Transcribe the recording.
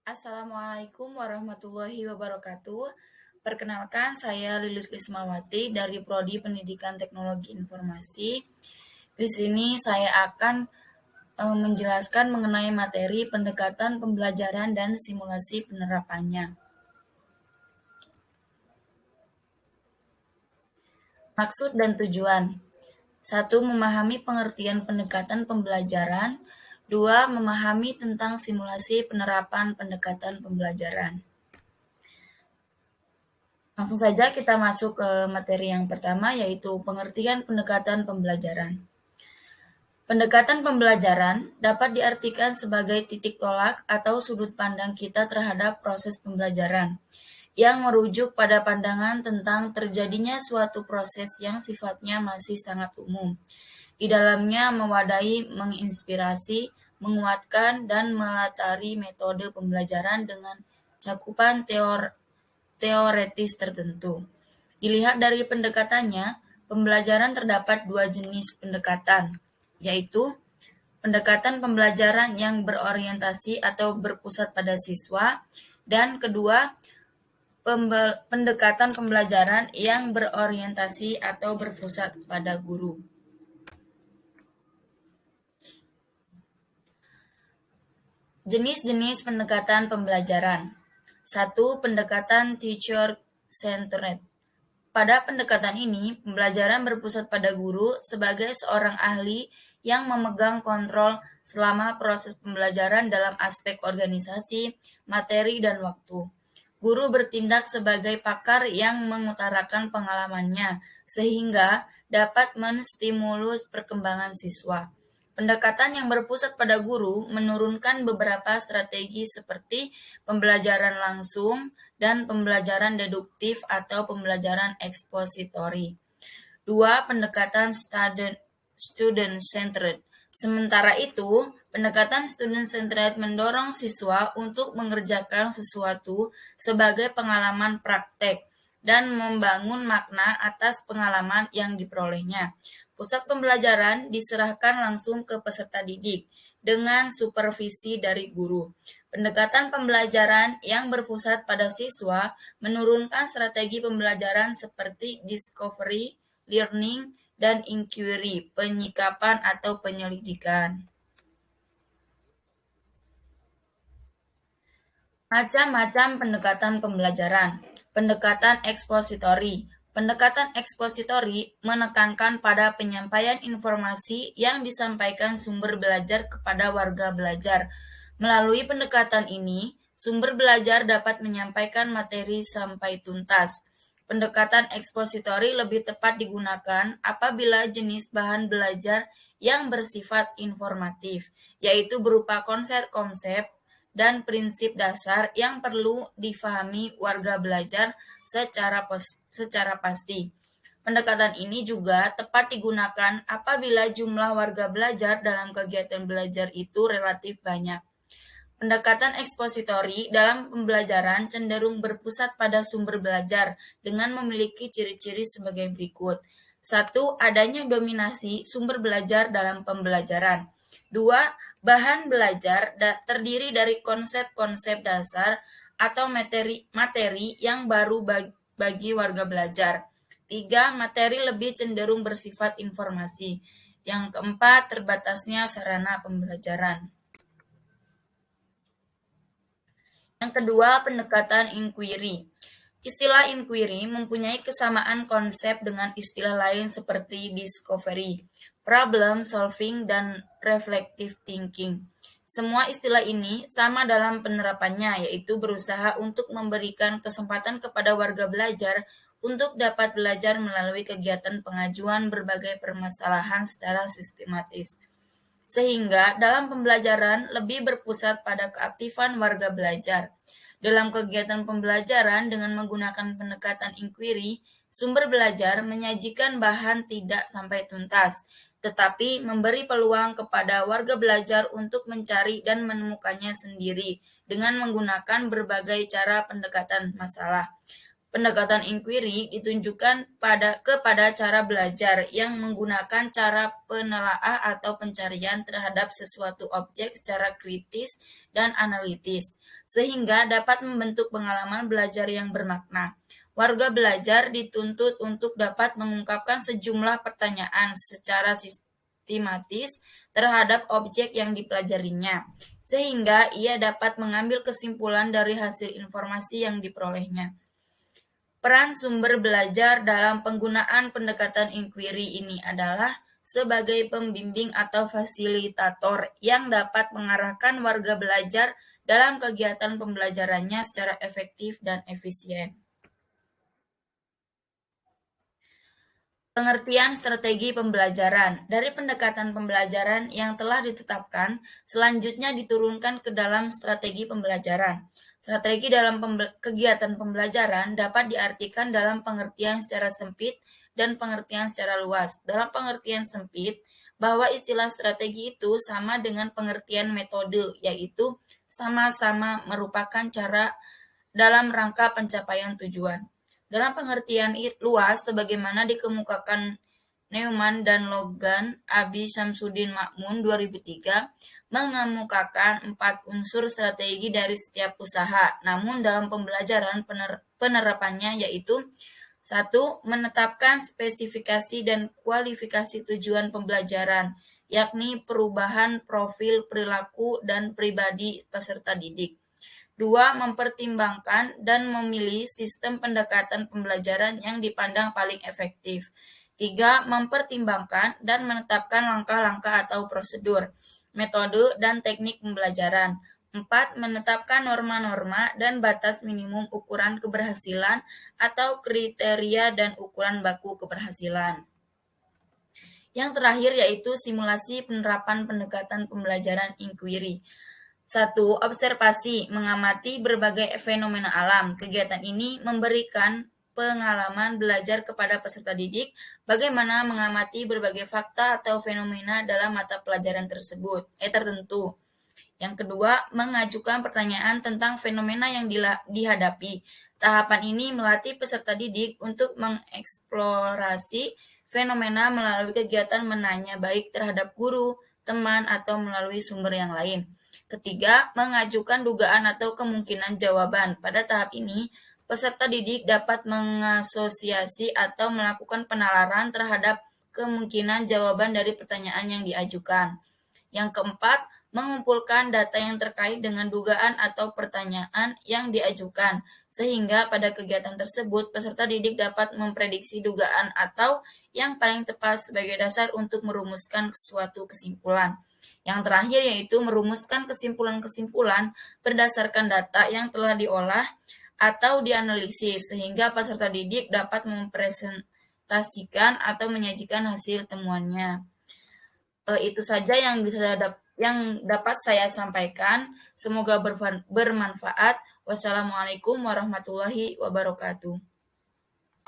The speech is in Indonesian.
Assalamualaikum warahmatullahi wabarakatuh. Perkenalkan, saya Lilis Lismawati dari Prodi Pendidikan Teknologi Informasi. Di sini saya akan menjelaskan mengenai materi pendekatan pembelajaran dan simulasi penerapannya. Maksud dan tujuan. 1. Memahami pengertian pendekatan pembelajaran. 2. Memahami tentang simulasi penerapan pendekatan pembelajaran. Langsung saja kita masuk ke materi yang pertama, yaitu pengertian pendekatan pembelajaran. Pendekatan pembelajaran dapat diartikan sebagai titik tolak atau sudut pandang kita terhadap proses pembelajaran, yang merujuk pada pandangan tentang terjadinya suatu proses yang sifatnya masih sangat umum. Di dalamnya mewadahi, menginspirasi, menguatkan, dan melatari metode pembelajaran dengan cakupan teoretis tertentu. Dilihat dari pendekatannya, pembelajaran terdapat dua jenis pendekatan, yaitu pendekatan pembelajaran yang berorientasi atau berpusat pada siswa, dan kedua, pendekatan pembelajaran yang berorientasi atau berpusat pada guru. Jenis-jenis pendekatan pembelajaran. 1. Pendekatan teacher-centered. Pada pendekatan ini, pembelajaran berpusat pada guru sebagai seorang ahli yang memegang kontrol selama proses pembelajaran dalam aspek organisasi, materi, dan waktu. Guru bertindak sebagai pakar yang mengutarakan pengalamannya, sehingga dapat menstimulus perkembangan siswa. Pendekatan yang berpusat pada guru menurunkan beberapa strategi seperti pembelajaran langsung dan pembelajaran deduktif atau pembelajaran ekspositori. 2. Pendekatan student-centered. Sementara itu, pendekatan student-centered mendorong siswa untuk mengerjakan sesuatu sebagai pengalaman praktek dan membangun makna atas pengalaman yang diperolehnya. Pusat pembelajaran diserahkan langsung ke peserta didik dengan supervisi dari guru. Pendekatan pembelajaran yang berpusat pada siswa menurunkan strategi pembelajaran seperti discovery, learning, dan inquiry, penyikapan atau penyelidikan. Macam-macam pendekatan pembelajaran. Pendekatan ekspositori. Pendekatan ekspositori menekankan pada penyampaian informasi yang disampaikan sumber belajar kepada warga belajar. Melalui pendekatan ini, sumber belajar dapat menyampaikan materi sampai tuntas. Pendekatan ekspositori lebih tepat digunakan apabila jenis bahan belajar yang bersifat informatif, yaitu berupa konsep-konsep dan prinsip dasar yang perlu difahami warga belajar secara pasti. Pendekatan ini juga tepat digunakan apabila jumlah warga belajar dalam kegiatan belajar itu relatif banyak. Pendekatan ekspositori dalam pembelajaran cenderung berpusat pada sumber belajar dengan memiliki ciri-ciri sebagai berikut. 1. Adanya dominasi sumber belajar dalam pembelajaran. 2. Bahan belajar terdiri dari konsep-konsep dasar atau materi yang baru bagi warga belajar. 3. Materi lebih cenderung bersifat informasi. Yang keempat, terbatasnya sarana pembelajaran. Yang kedua, pendekatan inquiry. Istilah inquiry mempunyai kesamaan konsep dengan istilah lain seperti discovery, problem solving, dan reflective thinking. Semua istilah ini sama dalam penerapannya, yaitu berusaha untuk memberikan kesempatan kepada warga belajar untuk dapat belajar melalui kegiatan pengajuan berbagai permasalahan secara sistematis. Sehingga dalam pembelajaran lebih berpusat pada keaktifan warga belajar. Dalam kegiatan pembelajaran dengan menggunakan pendekatan inquiry, sumber belajar menyajikan bahan tidak sampai tuntas, tetapi memberi peluang kepada warga belajar untuk mencari dan menemukannya sendiri dengan menggunakan berbagai cara pendekatan masalah. Pendekatan inquiry ditunjukkan kepada cara belajar yang menggunakan cara penelaah atau pencarian terhadap sesuatu objek secara kritis dan analitis, sehingga dapat membentuk pengalaman belajar yang bermakna. Warga belajar dituntut untuk dapat mengungkapkan sejumlah pertanyaan secara sistematis terhadap objek yang dipelajarinya, sehingga ia dapat mengambil kesimpulan dari hasil informasi yang diperolehnya. Peran sumber belajar dalam penggunaan pendekatan inquiry ini adalah sebagai pembimbing atau fasilitator yang dapat mengarahkan warga belajar dalam kegiatan pembelajarannya secara efektif dan efisien. Pengertian strategi pembelajaran. Dari pendekatan pembelajaran yang telah ditetapkan, selanjutnya diturunkan ke dalam strategi pembelajaran. Strategi dalam kegiatan pembelajaran dapat diartikan dalam pengertian secara sempit dan pengertian secara luas. Dalam pengertian sempit, bahwa istilah strategi itu sama dengan pengertian metode, yaitu sama-sama merupakan cara dalam rangka pencapaian tujuan. Dalam pengertian luas, sebagaimana dikemukakan Neumann dan Logan, Abi Syamsuddin Ma'mun 2003, mengemukakan 4 unsur strategi dari setiap usaha. Namun dalam pembelajaran penerapannya yaitu 1. Menetapkan spesifikasi dan kualifikasi tujuan pembelajaran, yakni perubahan profil perilaku dan pribadi peserta didik. 2. Mempertimbangkan dan memilih sistem pendekatan pembelajaran yang dipandang paling efektif. 3. Mempertimbangkan dan menetapkan langkah-langkah atau prosedur, metode, dan teknik pembelajaran. 4. Menetapkan norma-norma dan batas minimum ukuran keberhasilan atau kriteria dan ukuran baku keberhasilan. Yang terakhir yaitu simulasi penerapan pendekatan pembelajaran inquiry. 1. Observasi, mengamati berbagai fenomena alam. Kegiatan ini memberikan pengalaman belajar kepada peserta didik bagaimana mengamati berbagai fakta atau fenomena dalam mata pelajaran tertentu. Yang kedua, mengajukan pertanyaan tentang fenomena yang dihadapi. Tahapan ini melatih peserta didik untuk mengeksplorasi fenomena melalui kegiatan menanya baik terhadap guru, teman, atau melalui sumber yang lain. Ketiga, mengajukan dugaan atau kemungkinan jawaban. Pada tahap ini, peserta didik dapat mengasosiasi atau melakukan penalaran terhadap kemungkinan jawaban dari pertanyaan yang diajukan. Yang keempat, mengumpulkan data yang terkait dengan dugaan atau pertanyaan yang diajukan, sehingga pada kegiatan tersebut peserta didik dapat memprediksi dugaan atau yang paling tepat sebagai dasar untuk merumuskan suatu kesimpulan. Yang terakhir yaitu merumuskan kesimpulan-kesimpulan berdasarkan data yang telah diolah atau dianalisis sehingga peserta didik dapat mempresentasikan atau menyajikan hasil temuannya. Itu saja yang dapat saya sampaikan. Semoga bermanfaat. Wassalamualaikum warahmatullahi wabarakatuh.